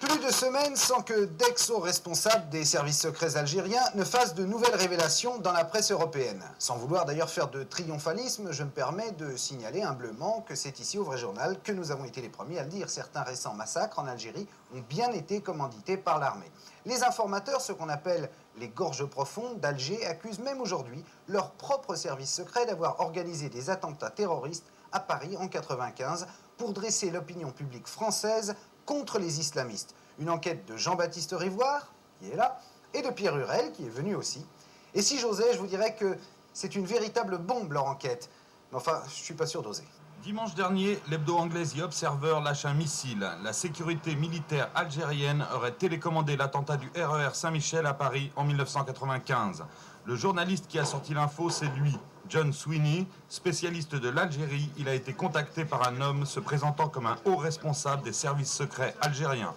Plus de semaines sans que d'ex-hauts responsables des services secrets algériens ne fassent de nouvelles révélations dans la presse européenne. Sans vouloir d'ailleurs faire de triomphalisme, je me permets de signaler humblement que c'est ici au Vrai Journal que nous avons été les premiers à le dire. Certains récents massacres en Algérie ont bien été commandités par l'armée. Les informateurs, ce qu'on appelle les gorges profondes d'Alger, accusent même aujourd'hui leur propre service secret d'avoir organisé des attentats terroristes à Paris en 1995 pour dresser l'opinion publique française contre les islamistes. Une enquête de Jean-Baptiste Rivoire, qui est là, et de Pierre Hurel, qui est venu aussi. Et si j'osais, je vous dirais que c'est une véritable bombe, leur enquête. Mais enfin, je suis pas sûr d'oser. Dimanche dernier, l'hebdo anglais The Observer lâche un missile. La sécurité militaire algérienne aurait télécommandé l'attentat du RER Saint-Michel à Paris en 1995. Le journaliste qui a sorti l'info, c'est lui, John Sweeney, spécialiste de l'Algérie. Il a été contacté par un homme se présentant comme un haut responsable des services secrets algériens.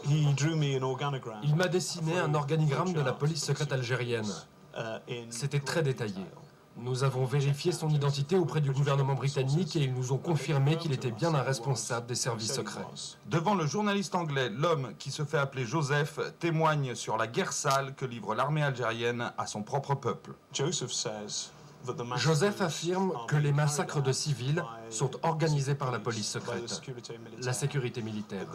Il m'a dessiné un organigramme de la police secrète algérienne. C'était très détaillé. Nous avons vérifié son identité auprès du gouvernement britannique et ils nous ont confirmé qu'il était bien un responsable des services secrets. Devant le journaliste anglais, l'homme qui se fait appeler Joseph témoigne sur la guerre sale que livre l'armée algérienne à son propre peuple. Joseph affirme que les massacres de civils sont organisés par la police secrète, la sécurité militaire.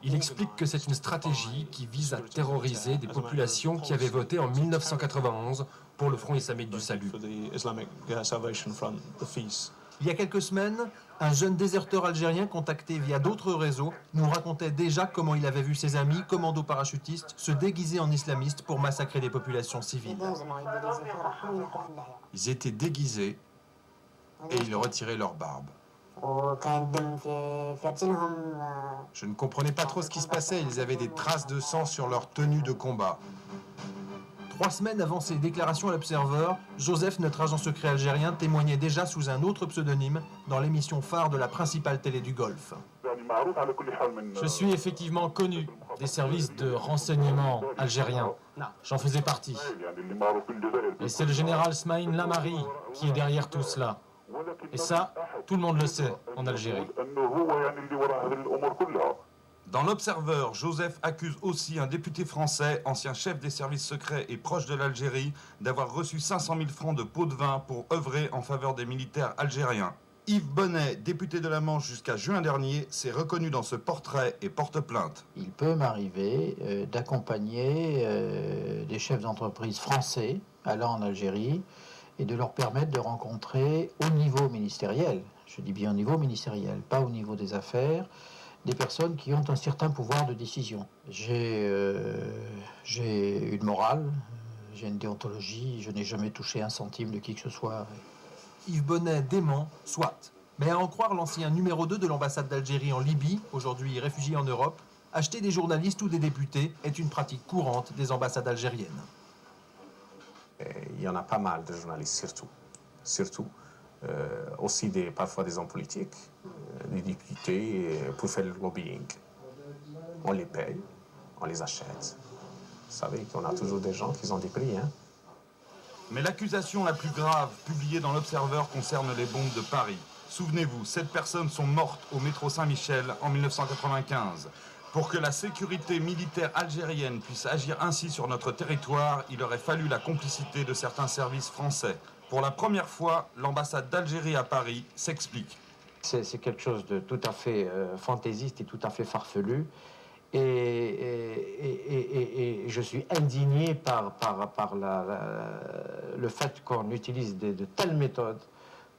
Il explique que c'est une stratégie qui vise à terroriser des populations qui avaient voté en 1991 pour le Front islamique du salut. Il y a quelques semaines, un jeune déserteur algérien contacté via d'autres réseaux nous racontait déjà comment il avait vu ses amis, commandos parachutistes, se déguiser en islamistes pour massacrer des populations civiles. Ils étaient déguisés et ils retiraient leur barbe. Je ne comprenais pas trop ce qui se passait. Ils avaient des traces de sang sur leur tenue de combat. 3 semaines avant ses déclarations à l'Observer, Joseph, notre agent secret algérien, témoignait déjà sous un autre pseudonyme dans l'émission phare de la principale télé du Golfe. Je suis effectivement connu des services de renseignement algériens. J'en faisais partie. Et c'est le général Smaïn Lamari qui est derrière tout cela. Et ça, tout le monde le sait en Algérie. Dans l'Observer, Joseph accuse aussi un député français, ancien chef des services secrets et proche de l'Algérie, d'avoir reçu 500 000 francs de pots de vin pour œuvrer en faveur des militaires algériens. Yves Bonnet, député de la Manche jusqu'à juin dernier, s'est reconnu dans ce portrait et porte plainte. Il peut m'arriver d'accompagner des chefs d'entreprise français allant en Algérie et de leur permettre de rencontrer au niveau ministériel, je dis bien au niveau ministériel, pas au niveau des affaires, des personnes qui ont un certain pouvoir de décision. J'ai une morale, j'ai une déontologie, je n'ai jamais touché un centime de qui que ce soit. Yves Bonnet dément, soit. Mais à en croire l'ancien numéro 2 de l'ambassade d'Algérie en Libye, aujourd'hui réfugié en Europe, acheter des journalistes ou des députés est une pratique courante des ambassades algériennes. Il y en a pas mal de journalistes, surtout. Aussi parfois des hommes politiques, des députés, pour faire le lobbying. On les paye, on les achète. Vous savez qu'on a toujours des gens qui ont des prix, hein. Mais l'accusation la plus grave, publiée dans l'Observer, concerne les bombes de Paris. Souvenez-vous, 7 personnes sont mortes au métro Saint-Michel en 1995. Pour que la sécurité militaire algérienne puisse agir ainsi sur notre territoire, il aurait fallu la complicité de certains services français. Pour la première fois, l'ambassade d'Algérie à Paris s'explique. C'est quelque chose de tout à fait fantaisiste et tout à fait farfelu. Et je suis indigné par le fait qu'on utilise de telles méthodes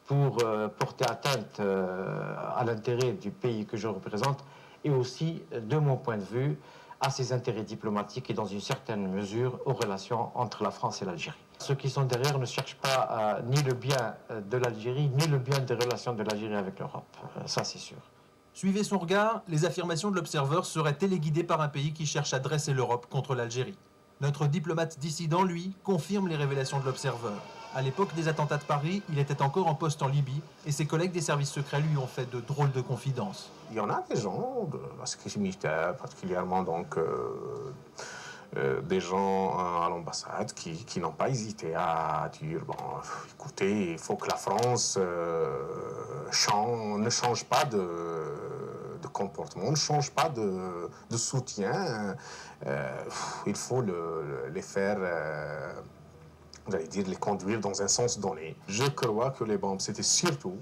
pour porter atteinte à l'intérêt du pays que je représente et aussi, de mon point de vue, à ses intérêts diplomatiques et dans une certaine mesure aux relations entre la France et l'Algérie. Ceux qui sont derrière ne cherchent pas ni le bien de l'Algérie, ni le bien des relations de l'Algérie avec l'Europe. Ça, c'est sûr. Suivez son regard, les affirmations de l'Observer seraient téléguidées par un pays qui cherche à dresser l'Europe contre l'Algérie. Notre diplomate dissident, lui, confirme les révélations de l'Observer. À l'époque des attentats de Paris, il était encore en poste en Libye et ses collègues des services secrets lui ont fait de drôles de confidences. Il y en a des gens de la sécurité militaire, particulièrement des gens à l'ambassade qui n'ont pas hésité à dire bon, écoutez, il faut que la France ne change pas de comportement, ne change pas de soutien. Il faut les faire, j'allais dire, les conduire dans un sens donné. Je crois que les bombes, c'était surtout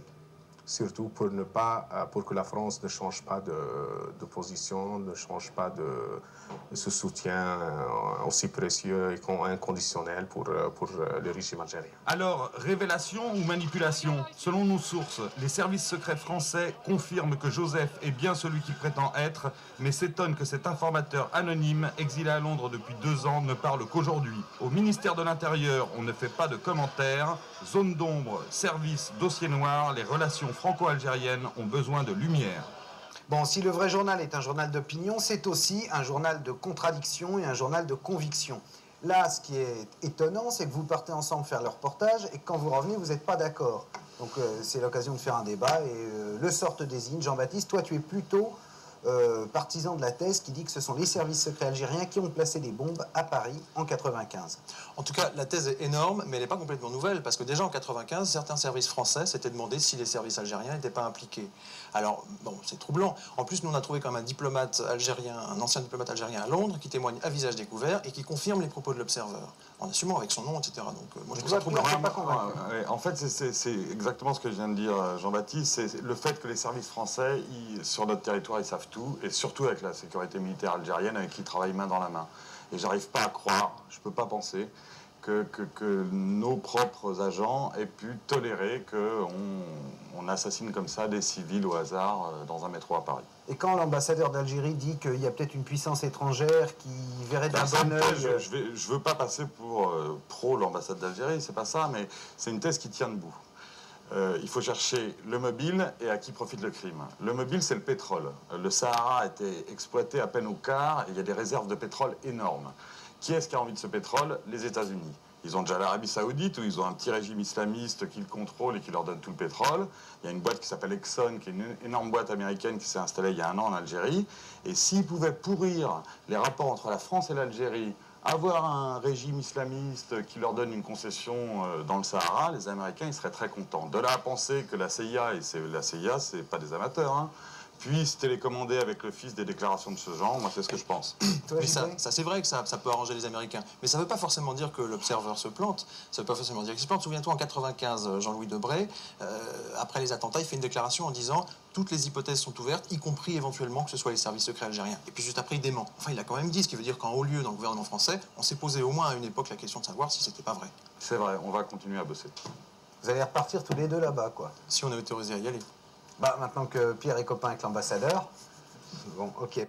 pour que la France ne change pas de position, ne change pas de ce soutien aussi précieux et inconditionnel pour le régime algérien. Alors, révélation ou manipulation? Selon nos sources, les services secrets français confirment que Joseph est bien celui qu'il prétend être, mais s'étonnent que cet informateur anonyme, exilé à Londres depuis 2 ans, ne parle qu'aujourd'hui. Au ministère de l'Intérieur, on ne fait pas de commentaires. Zone d'ombre, service, dossier noir, les relations franco-algériennes ont besoin de lumière. Bon, si le vrai journal est un journal d'opinion, c'est aussi un journal de contradiction et un journal de conviction. Là, ce qui est étonnant, c'est que vous partez ensemble faire le reportage et que quand vous revenez, vous n'êtes pas d'accord. Donc c'est l'occasion de faire un débat et le sort te désigne. Jean-Baptiste, toi, tu es plutôt partisan de la thèse qui dit que ce sont les services secrets algériens qui ont placé des bombes à Paris en 95. En tout cas, la thèse est énorme, mais elle n'est pas complètement nouvelle, parce que déjà en 95, certains services français s'étaient demandé si les services algériens n'étaient pas impliqués. Alors, bon, c'est troublant. En plus, nous, on a trouvé quand même un diplomate algérien, un ancien diplomate algérien à Londres, qui témoigne à visage découvert et qui confirme les propos de l'Observer, en assumant avec son nom, etc. Donc, moi, je trouve ça troublant. En fait, c'est exactement ce que je viens de dire, Jean-Baptiste. C'est le fait que les services français, sur notre territoire, ils savent tout, et surtout avec la sécurité militaire algérienne, avec qui ils travaillent main dans la main. Et j'arrive pas à croire, je peux pas penser que nos propres agents aient pu tolérer qu'on assassine comme ça des civils au hasard dans un métro à Paris. Et quand l'ambassadeur d'Algérie dit qu'il y a peut-être une puissance étrangère qui verrait d'un bon œil... Je veux pas passer pour pro l'ambassade d'Algérie, c'est pas ça, mais c'est une thèse qui tient debout. Il faut chercher le mobile et à qui profite le crime. Le mobile, c'est le pétrole. Le Sahara a été exploité à peine au quart et il y a des réserves de pétrole énormes. Qui est-ce qui a envie de ce pétrole? Les États-Unis. Ils ont déjà l'Arabie Saoudite où ils ont un petit régime islamiste qui le contrôle et qui leur donne tout le pétrole. Il y a une boîte qui s'appelle Exxon, qui est une énorme boîte américaine qui s'est installée il y a 1 an en Algérie. Et s'ils pouvaient pourrir les rapports entre la France et l'Algérie, avoir un régime islamiste qui leur donne une concession dans le Sahara, les Américains, ils seraient très contents. De là à penser que la CIA, c'est pas des amateurs, hein, puisse télécommander avec le fils des déclarations de ce genre, moi c'est ce que je pense. Mais ça c'est vrai que ça peut arranger les Américains. Mais ça ne veut pas forcément dire que l'Observer se plante. Ça ne veut pas forcément dire qu'il se plante. Souviens-toi, en 95, Jean-Louis Debré, après les attentats, il fait une déclaration en disant « Toutes les hypothèses sont ouvertes, y compris éventuellement que ce soit les services secrets algériens ». Et puis juste après, il dément. Enfin, il a quand même dit, ce qui veut dire qu'en haut lieu, dans le gouvernement français, on s'est posé au moins à une époque la question de savoir si c'était pas vrai. C'est vrai, on va continuer à bosser. Vous allez repartir tous les deux là-bas, quoi. Si on est autorisé à y aller. Bah, maintenant que Pierre est copain avec l'ambassadeur, bon, ok.